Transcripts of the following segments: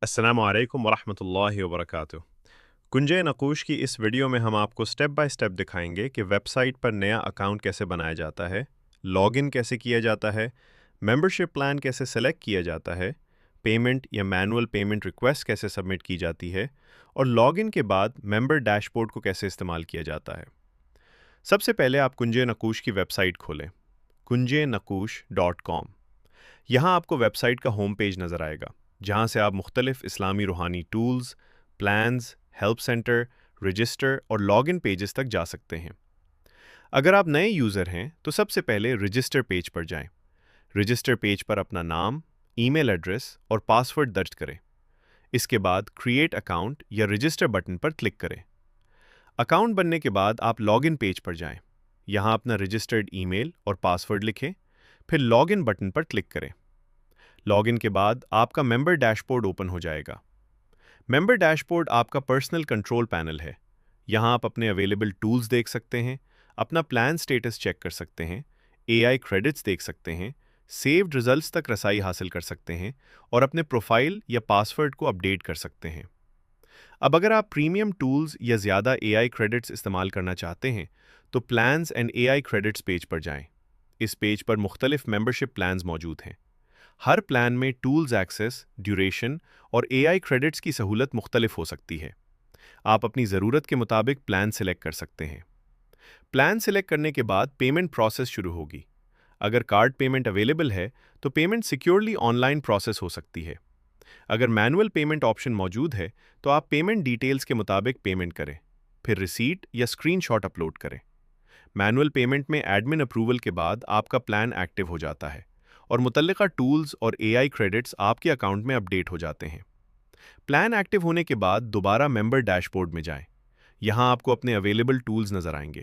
السلام علیکم ورحمۃ اللہ وبرکاتہ۔ کنجے نقوش کی اس ویڈیو میں ہم آپ کو سٹیپ بائی سٹیپ دکھائیں گے کہ ویب سائٹ پر نیا اکاؤنٹ کیسے بنایا جاتا ہے، لاگ ان کیسے کیا جاتا ہے، ممبرشپ پلان کیسے سلیکٹ کیا جاتا ہے، پیمنٹ یا مینول پیمنٹ ریکویسٹ کیسے سبمٹ کی جاتی ہے، اور لاگ ان کے بعد ممبر ڈیش بورڈ کو کیسے استعمال کیا جاتا ہے۔ سب سے پہلے آپ کنجے نقوش کی ویب سائٹ کھولیں، kunjenakush.com۔ یہاں آپ کو ویب سائٹ کا ہوم پیج نظر آئے گا، جہاں سے آپ مختلف اسلامی روحانی tools, plans, help centre, register اور لاگ ان پیجز تک جا سکتے ہیں۔ اگر آپ نئے یوزر ہیں تو سب سے پہلے رجسٹر پیج پر جائیں۔ رجسٹر پیج پر اپنا نام، ای میل ایڈریس اور پاس ورڈ درج کریں۔ اس کے بعد کریٹ اکاؤنٹ یا رجسٹر بٹن پر کلک کریں۔ اکاؤنٹ بننے کے بعد آپ لاگ ان پیج پر جائیں۔ یہاں اپنا رجسٹرڈ ای میل اور پاس ورڈ لکھیں، پھر log in button per click کریں۔ لاگ ان کے بعد آپ کا ممبر ڈیش بورڈ اوپن ہو جائے گا۔ ممبر ڈیش بورڈ آپ کا پرسنل کنٹرول پینل ہے۔ یہاں آپ اپنے اویلیبل ٹولز دیکھ سکتے ہیں، اپنا پلان سٹیٹس چیک کر سکتے ہیں، اے آئی کریڈٹس دیکھ سکتے ہیں، سیوڈ ریزلٹس تک رسائی حاصل کر سکتے ہیں اور اپنے پروفائل یا پاس ورڈ کو اپڈیٹ کر سکتے ہیں۔ اب اگر آپ پریمیم ٹولز یا زیادہ اے آئی کریڈٹس استعمال کرنا چاہتے ہیں تو plans and A I credits page پر جائیں۔ اس پیج پر مختلف ممبرشپ پلانز موجود ہیں۔ ہر پلان میں ٹولز ایکسس، ڈیوریشن اور اے آئی کریڈٹس کی سہولت مختلف ہو سکتی ہے۔ آپ اپنی ضرورت کے مطابق پلان سلیکٹ کر سکتے ہیں۔ پلان سلیکٹ کرنے کے بعد پیمنٹ پروسیس شروع ہوگی۔ اگر کارڈ پیمنٹ اویلیبل ہے تو پیمنٹ سیکیورلی آن لائن پروسیس ہو سکتی ہے۔ اگر مینول پیمنٹ آپشن موجود ہے تو آپ پیمنٹ ڈیٹیلز کے مطابق پیمنٹ کریں، پھر ریسیٹ یا اسکرین شاٹ اپلوڈ کریں۔ مینول پیمنٹ میں ایڈمن اپروول کے بعد آپ کا پلان ایکٹیو ہو جاتا ہے اور متعلقہ ٹولز اور اے آئی کریڈٹس آپ کے اکاؤنٹ میں اپڈیٹ ہو جاتے ہیں۔ پلان ایکٹیو ہونے کے بعد دوبارہ ممبر ڈیش بورڈ میں جائیں۔ یہاں آپ کو اپنے اویلیبل ٹولز نظر آئیں گے۔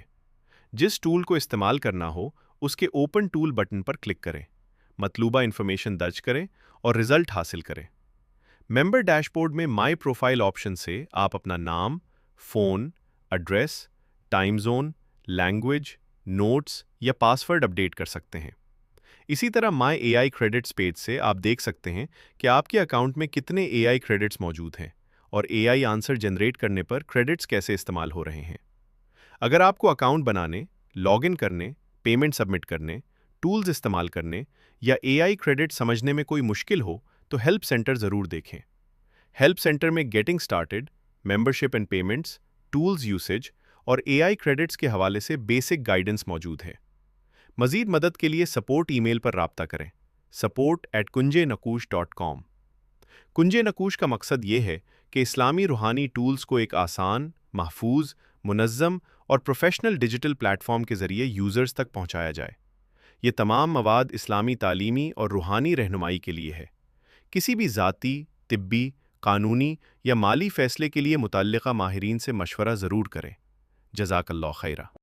جس ٹول کو استعمال کرنا ہو اس کے اوپن ٹول بٹن پر کلک کریں، مطلوبہ انفارمیشن درج کریں اور رزلٹ حاصل کریں۔ ممبر ڈیش بورڈ میں مائی پروفائل آپشن سے آپ اپنا نام، phone, address, time zone, language, notes یا پاس ورڈ اپڈیٹ کر سکتے ہیں۔ اسی طرح مائی اے آئی کریڈٹس پیج سے آپ دیکھ سکتے ہیں کہ آپ کے اکاؤنٹ میں کتنے اے آئی کریڈٹس موجود ہیں اور اے آئی آنسر جنریٹ کرنے پر کریڈٹس کیسے استعمال ہو رہے ہیں۔ اگر آپ کو اکاؤنٹ بنانے، لاگ ان کرنے، پیمنٹ سبمٹ کرنے، ٹولز استعمال کرنے یا اے آئی کریڈٹ سمجھنے میں کوئی مشکل ہو تو ہیلپ سینٹر ضرور دیکھیں۔ ہیلپ سینٹر میں getting started, membership and payments, tools usage اور اے آئی کریڈٹس کے حوالے سے بیسک گائیڈنس موجود ہے۔ مزید مدد کے لیے سپورٹ ای میل پر رابطہ کریں، support@kunjenakush.com۔ کنجے نقوش کا مقصد یہ ہے کہ اسلامی روحانی ٹولز کو ایک آسان، محفوظ، منظم اور پروفیشنل ڈیجیٹل پلیٹ فارم کے ذریعے یوزرز تک پہنچایا جائے۔ یہ تمام مواد اسلامی تعلیمی اور روحانی رہنمائی کے لیے ہے۔ کسی بھی ذاتی، طبی، قانونی یا مالی فیصلے کے لیے متعلقہ ماہرین سے مشورہ ضرور کریں۔ جزاک اللہ خیرہ۔